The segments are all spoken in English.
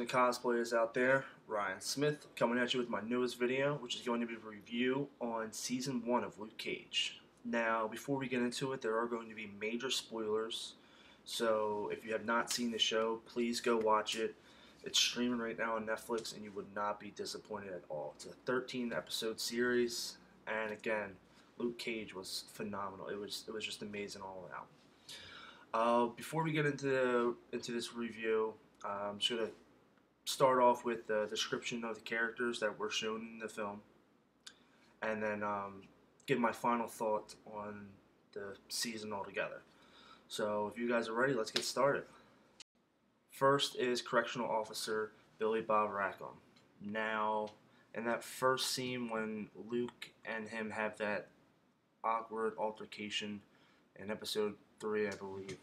and cosplayers out there, Ryan Smith coming at you with my newest video, which is going to be a review on Season 1 of Luke Cage. Now, before we get into it, there are going to be major spoilers, so if you have not seen the show, please go watch it. It's streaming right now on Netflix, and you would not be disappointed at all. It's a 13-episode series, and again, Luke Cage was phenomenal. It was just amazing all around. Before we get into this review, I'm just going to start off with the description of the characters that were shown in the film, and then give my final thought on the season altogether. So if you guys are ready, let's get started. First is Correctional Officer Billy Bob Rackham. Now, in that first scene when Luke and him have that awkward altercation in episode 3, I believe,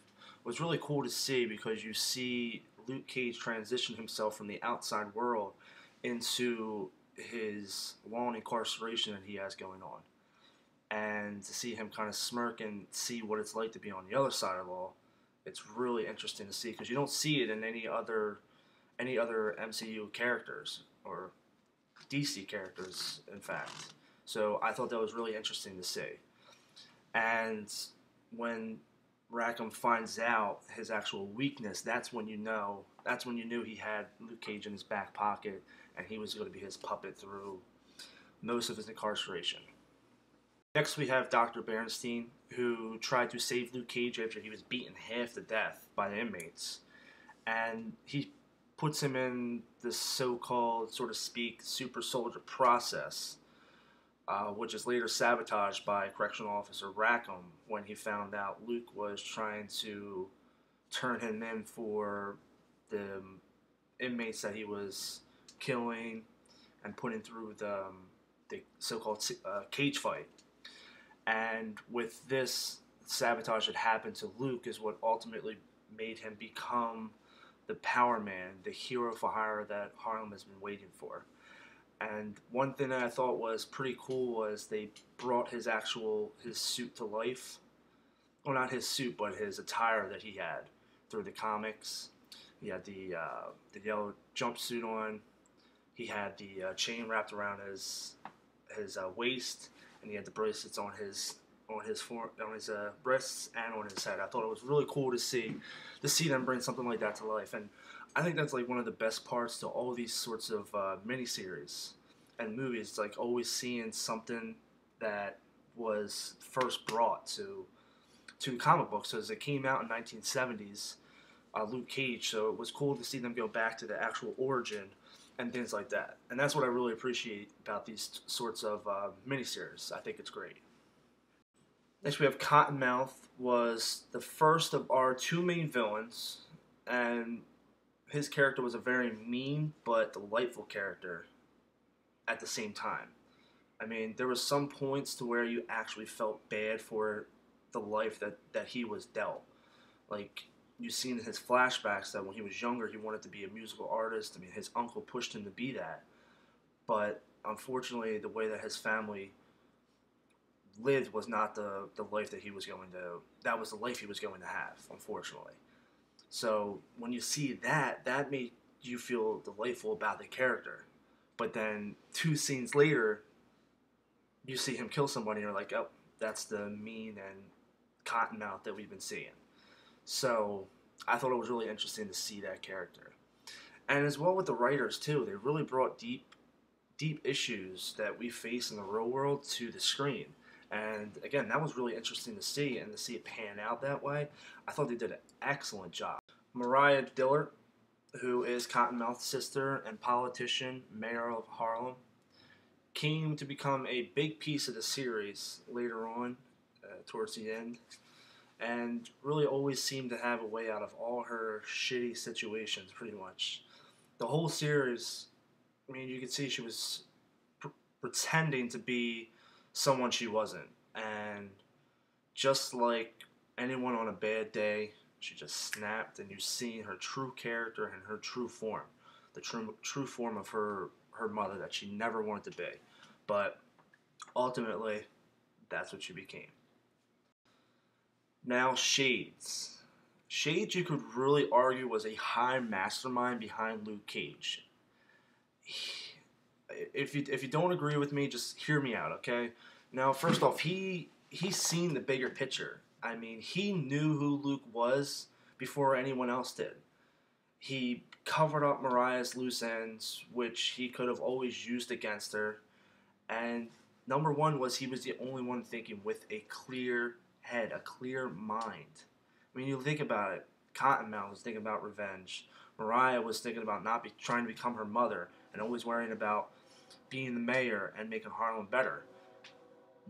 was really cool to see, because you see Luke Cage transition himself from the outside world into his long incarceration that he has going on. And to see him kind of smirk and see what it's like to be on the other side of law, it's really interesting to see, because you don't see it in any other MCU characters, or DC characters, in fact. So I thought that was really interesting to see. And when Rackham finds out his actual weakness, that's when you knew he had Luke Cage in his back pocket, and he was going to be his puppet through most of his incarceration. Next we have Dr. Bernstein, who tried to save Luke Cage after he was beaten half to death by the inmates, and he puts him in this so-called, so to speak, super soldier process, which is later sabotaged by Correctional Officer Rackham when he found out Luke was trying to turn him in for the inmates that he was killing and putting through the so-called cage fight. And with this sabotage that happened to Luke is what ultimately made him become the Power Man, the hero for hire that Harlem has been waiting for. And one thing that I thought was pretty cool was they brought his suit to life. Well, not his suit, but his attire that he had through the comics. He had the yellow jumpsuit on. He had the chain wrapped around his waist, and he had the bracelets on his wrists and on his head. I thought it was really cool to see them bring something like that to life, and I think that's like one of the best parts to all these sorts of miniseries and movies. Like always seeing something that was first brought to comic books, as it came out in 1970s, Luke Cage. So it was cool to see them go back to the actual origin and things like that. And that's what I really appreciate about these sorts of miniseries. I think it's great. Next we have Cottonmouth, was the first of our two main villains, and his character was a very mean but delightful character at the same time. I mean, there was some points to where you actually felt bad for the life that he was dealt. Like, you see in his flashbacks that when he was younger, he wanted to be a musical artist. I mean, his uncle pushed him to be that. But unfortunately, the way that his family lived was not the life that he was going to, that was the life he was going to have, unfortunately. So when you see that made you feel delightful about the character. But then 2 scenes later, you see him kill somebody, and you're like, oh, that's the mean and Cottonmouth that we've been seeing. So I thought it was really interesting to see that character. And as well with the writers too, they really brought deep issues that we face in the real world to the screen. And again, that was really interesting to see, and to see it pan out that way, I thought they did an excellent job. Mariah Dillard, who is Cottonmouth's sister and politician, mayor of Harlem, came to become a big piece of the series later on, towards the end, and really always seemed to have a way out of all her shitty situations, pretty much. The whole series, I mean, you could see she was pretending to be someone she wasn't, and just like anyone on a bad day, she just snapped, and you see her true character and her true form, the true form of her mother that she never wanted to be, but ultimately that's what she became. Now Shades. Shades, you could really argue, was a high mastermind behind Luke Cage. If you don't agree with me, just hear me out, okay? Now, first off, he's seen the bigger picture. I mean, he knew who Luke was before anyone else did. He covered up Mariah's loose ends, which he could have always used against her. And number one was he was the only one thinking with a clear head, a clear mind. I mean, you think about it. Cottonmouth was thinking about revenge. Mariah was thinking about not trying to become her mother and always worrying about being the mayor and making Harlem better.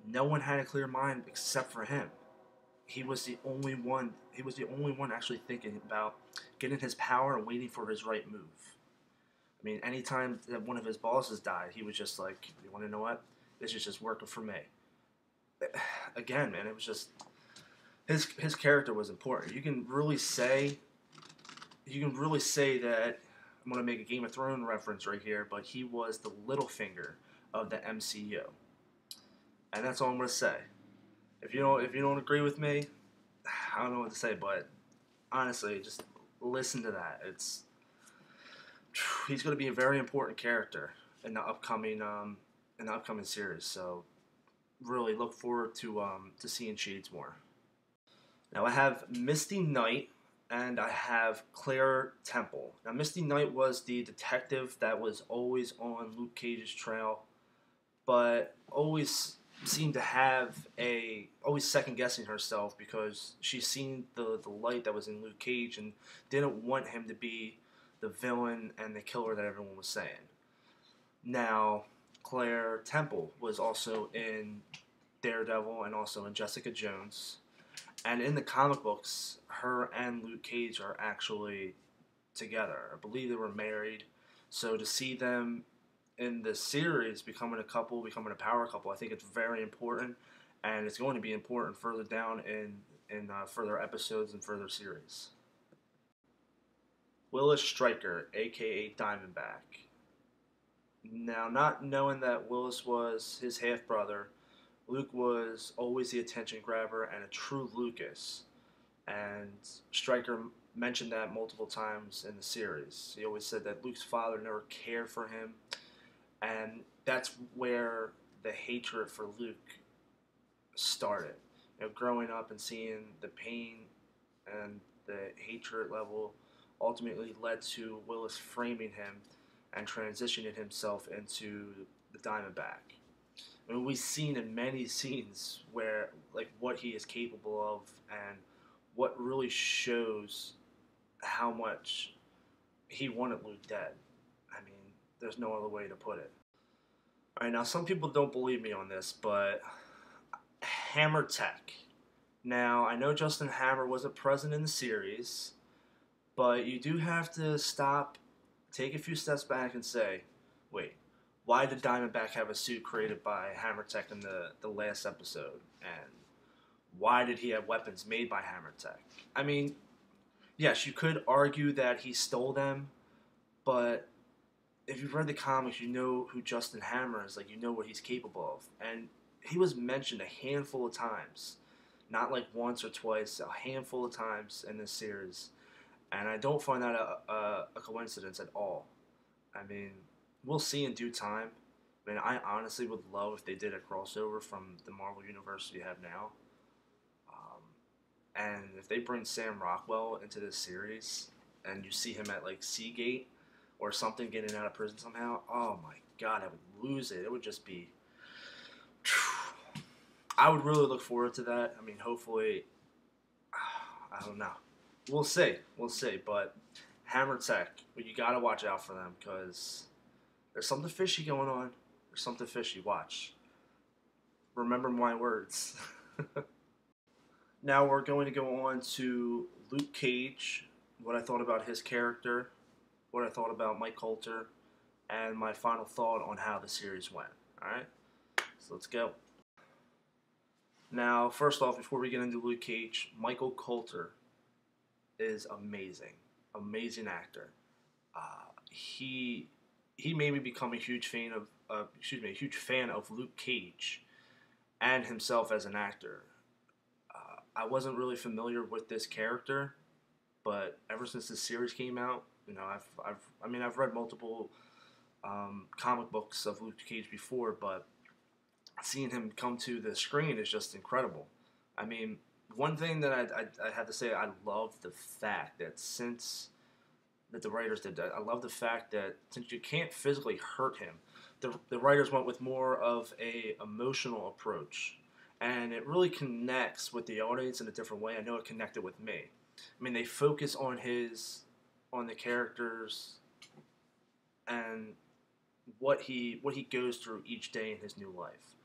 No one had a clear mind except for him. He was the only one. He was the only one actually thinking about getting his power and waiting for his right move. I mean, anytime that one of his bosses died, he was just like, "You want to know what? This is just working for me." Again, man, it was just his character was important. You can really say that I'm going to make a Game of Thrones reference right here, but he was the Littlefinger of the MCU, and that's all I'm going to say. If you don't agree with me, I don't know what to say, but honestly, just listen to that. He's going to be a very important character in the upcoming series. So really look forward to seeing Shades more. Now I have Misty Knight and I have Claire Temple. Now Misty Knight was the detective that was always on Luke Cage's trail, but always seemed to have always second guessing herself because she seen the light that was in Luke Cage and didn't want him to be the villain and the killer that everyone was saying. Now, Claire Temple was also in Daredevil and also in Jessica Jones. And in the comic books, her and Luke Cage are actually together. I believe they were married. So to see them in the series becoming a couple, becoming a power couple, I think it's very important. And it's going to be important further down in further episodes and further series. Willis Stryker, a.k.a. Diamondback. Now, not knowing that Willis was his half-brother, Luke was always the attention grabber and a true Lucas. And Stryker mentioned that multiple times in the series. He always said that Luke's father never cared for him. And that's where the hatred for Luke started. You know, growing up and seeing the pain and the hatred level ultimately led to Willis framing him and transitioning himself into the Diamondback. I mean, we've seen in many scenes where, like, what he is capable of and what really shows how much he wanted Luke dead. I mean, there's no other way to put it. Alright, now some people don't believe me on this, but Hammer Tech. Now, I know Justin Hammer wasn't present in the series, but you do have to stop, take a few steps back and say, wait, why did Diamondback have a suit created by Hammer Tech in the last episode? And why did he have weapons made by Hammer Tech? I mean, yes, you could argue that he stole them, but if you've read the comics, you know who Justin Hammer is. Like, you know what he's capable of. And he was mentioned a handful of times. Not like once or twice, a handful of times in this series. And I don't find that a coincidence at all. I mean, we'll see in due time. I mean, I honestly would love if they did a crossover from the Marvel Universe we have now. And if they bring Sam Rockwell into this series, and you see him at, like, Seagate or something getting out of prison somehow, oh my god, I would lose it. It would just be... I would really look forward to that. I mean, hopefully... I don't know. We'll see. We'll see. But Hammer Tech, well, you got to watch out for them because there's something fishy going on. There's something fishy. Watch. Remember my words. Now we're going to go on to Luke Cage, what I thought about his character, what I thought about Mike Colter, and my final thought on how the series went. Alright? So let's go. Now, first off, before we get into Luke Cage, Michael Colter is amazing. Amazing actor. He made me become a huge fan of Luke Cage and himself as an actor. I wasn't really familiar with this character but ever since the series came out, you know, I've read multiple comic books of Luke Cage before, but seeing him come to the screen is just incredible. I mean, one thing that I have to say, I love the fact that since that the writers did that, I love the fact that since you can't physically hurt him, the writers went with more of a emotional approach, and it really connects with the audience in a different way. I know it connected with me. I mean, they focus on the characters and what he goes through each day in his new life.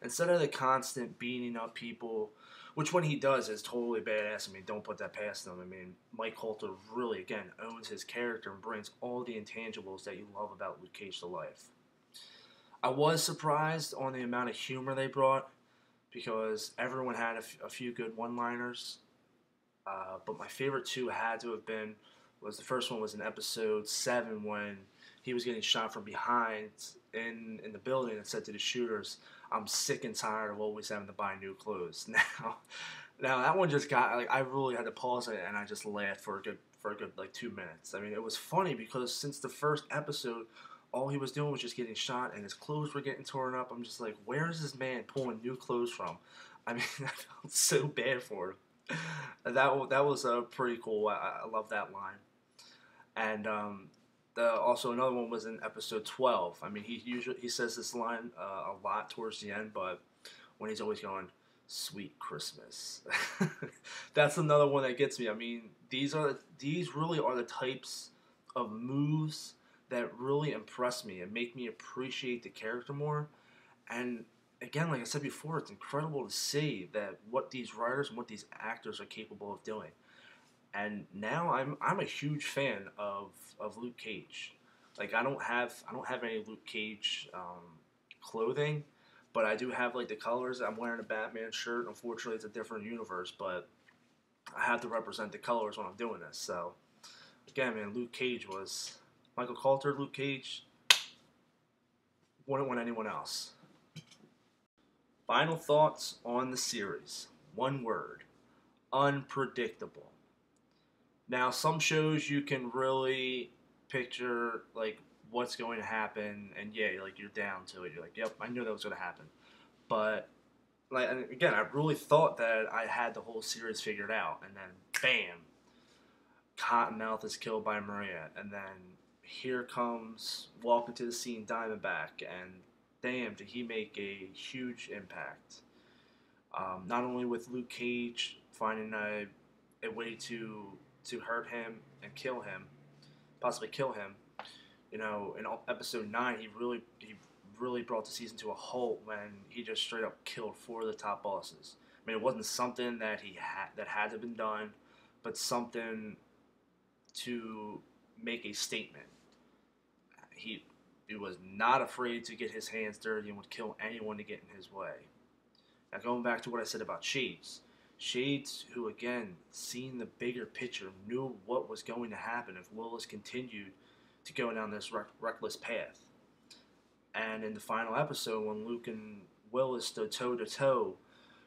Instead of the constant beating up people, which when he does is totally badass. I mean, don't put that past him. I mean, Mike Colter really, again, owns his character and brings all the intangibles that you love about Luke Cage to life. I was surprised on the amount of humor they brought because everyone had a few good one-liners. But my favorite two had to have been was the first one was in episode 7 when he was getting shot from behind in the building and said to the shooters, "I'm sick and tired of always having to buy new clothes." Now that one just got like I really had to pause it and I just laughed for a good like 2 minutes. I mean, it was funny because since the first episode, all he was doing was just getting shot and his clothes were getting torn up. I'm just like, where is this man pulling new clothes from? I mean, I felt so bad for him. That was pretty cool. I love that line. And also another one was in episode 12. I mean, he says this line a lot towards the end, but when he's always going, "Sweet Christmas," that's another one that gets me. I mean, these really are the types of moves that really impress me and make me appreciate the character more. And again, like I said before, it's incredible to see that what these writers and what these actors are capable of doing. And now I'm a huge fan of Luke Cage. Like I don't have any Luke Cage clothing, but I do have like the colors. I'm wearing a Batman shirt. Unfortunately, it's a different universe, but I have to represent the colors when I'm doing this. So again, man, Luke Cage was Michael Colter. Luke Cage wouldn't want anyone else. Final thoughts on the series. One word: unpredictable. Now, some shows you can really picture like what's going to happen, and yeah, like you're down to it. You're like, yep, I knew that was going to happen. But like, and again, I really thought that I had the whole series figured out, and then bam, Cottonmouth is killed by Maria, and then here comes walking to the scene Diamondback, and damn, did he make a huge impact. Not only with Luke Cage finding a way to hurt him and kill him, possibly kill him. You know, in episode 9, he really brought the season to a halt when he just straight up killed 4 of the top bosses. I mean, it wasn't something that had to have been done, but something to make a statement. He was not afraid to get his hands dirty and would kill anyone to get in his way. Now, going back to what I said about Shades, who again, seeing the bigger picture, knew what was going to happen if Willis continued to go down this reckless path. And in the final episode, when Luke and Willis stood toe to toe,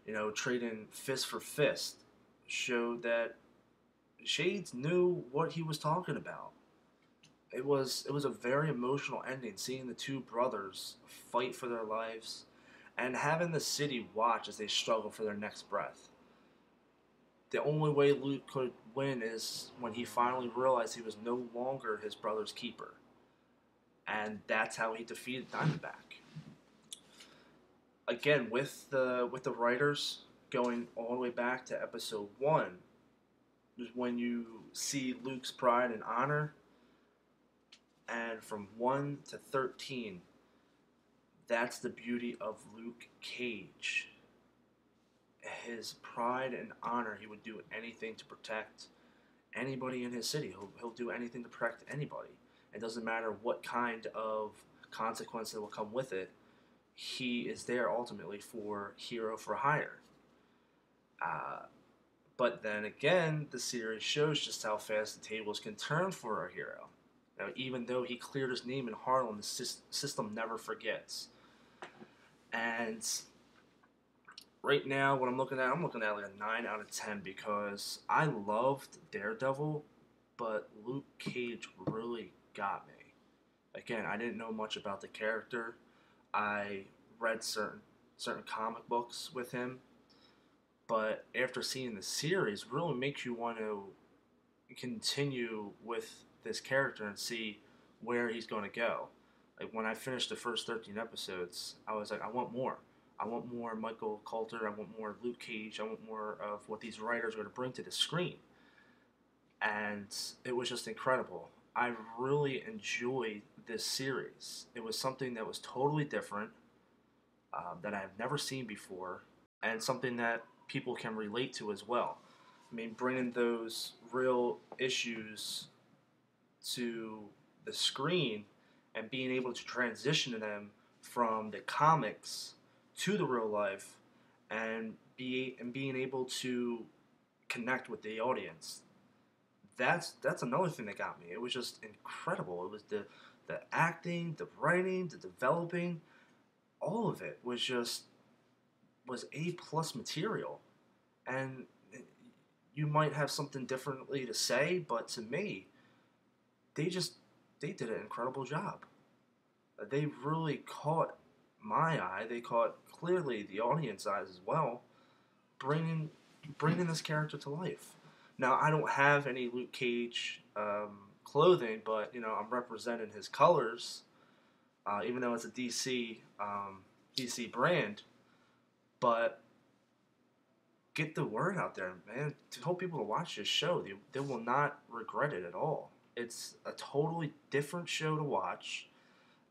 you know, trading fist for fist, showed that Shades knew what he was talking about. It was a very emotional ending, seeing the two brothers fight for their lives and having the city watch as they struggle for their next breath. The only way Luke could win is when he finally realized he was no longer his brother's keeper. And that's how he defeated Diamondback. Again, with the writers going all the way back to episode 1, is when you see Luke's pride and honor, and from 1 to 13, that's the beauty of Luke Cage. His pride and honor, he would do anything to protect anybody in his city. He'll do anything to protect anybody. It doesn't matter what kind of consequence that will come with it. He is there ultimately for hero for hire. But then again, the series shows just how fast the tables can turn for our hero. Now, even though he cleared his name in Harlem, the system never forgets. And right now, what I'm looking at like a 9 out of 10 because I loved Daredevil, but Luke Cage really got me. Again, I didn't know much about the character. I read certain comic books with him, but after seeing the series, really makes you want to continue with this character and see where he's going to go. Like when I finished the first 13 episodes, I was like, I want more. I want more Michael Colter. I want more Luke Cage. I want more of what these writers are going to bring to the screen. And it was just incredible. I really enjoyed this series. It was something that was totally different, that I've never seen before, and something that people can relate to as well. I mean, bringing those real issues to the screen and being able to transition them from the comics to the real life and being able to connect with the audience. That's another thing that got me. It was just incredible. It was the acting, the writing, the developing, all of it was A+ material. And you might have something differently to say, but to me, they just they did an incredible job. They really caught my eye. They caught clearly the audience eyes as well, bringing bringing this character to life. Now I don't have any Luke Cage clothing, but you know I'm representing his colors, even though it's a DC brand. But get the word out there, man. To help people to watch this show, they will not regret it at all. It's a totally different show to watch.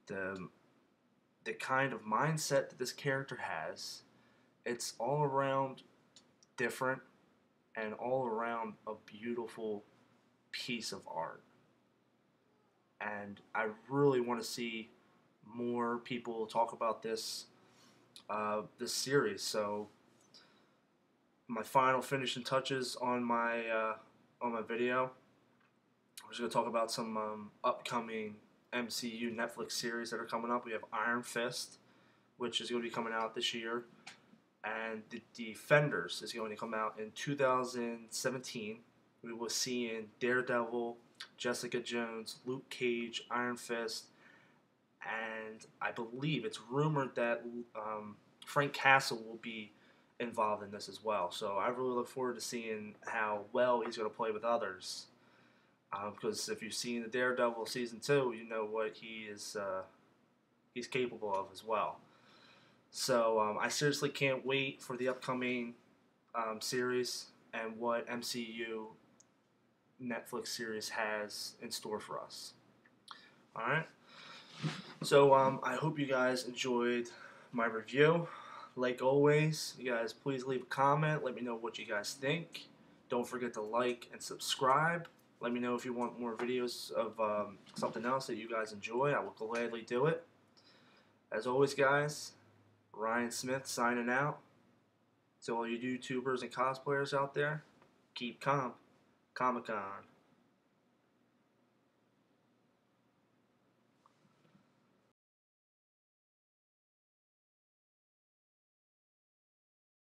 The the kind of mindset that this character has, it's all around different and all around a beautiful piece of art. And I really want to see more people talk about this series. So my final finishing touches on my video. I'm just gonna talk about some upcoming MCU Netflix series that are coming up. We have Iron Fist, which is going to be coming out this year, and The Defenders is going to come out in 2017. We will see in Daredevil, Jessica Jones, Luke Cage, Iron Fist, and I believe it's rumored that Frank Castle will be involved in this as well. So I really look forward to seeing how well he's going to play with others. Because if you've seen the Daredevil season 2, you know what he's capable of as well. So I seriously can't wait for the upcoming series and what MCU Netflix series has in store for us. All right. So I hope you guys enjoyed my review. Like always, you guys please leave a comment. Let me know what you guys think. Don't forget to like and subscribe. Let me know if you want more videos of something else that you guys enjoy. I will gladly do it. As always, guys, Ryan Smith signing out. To all you YouTubers and cosplayers out there, keep calm. Comic-Con.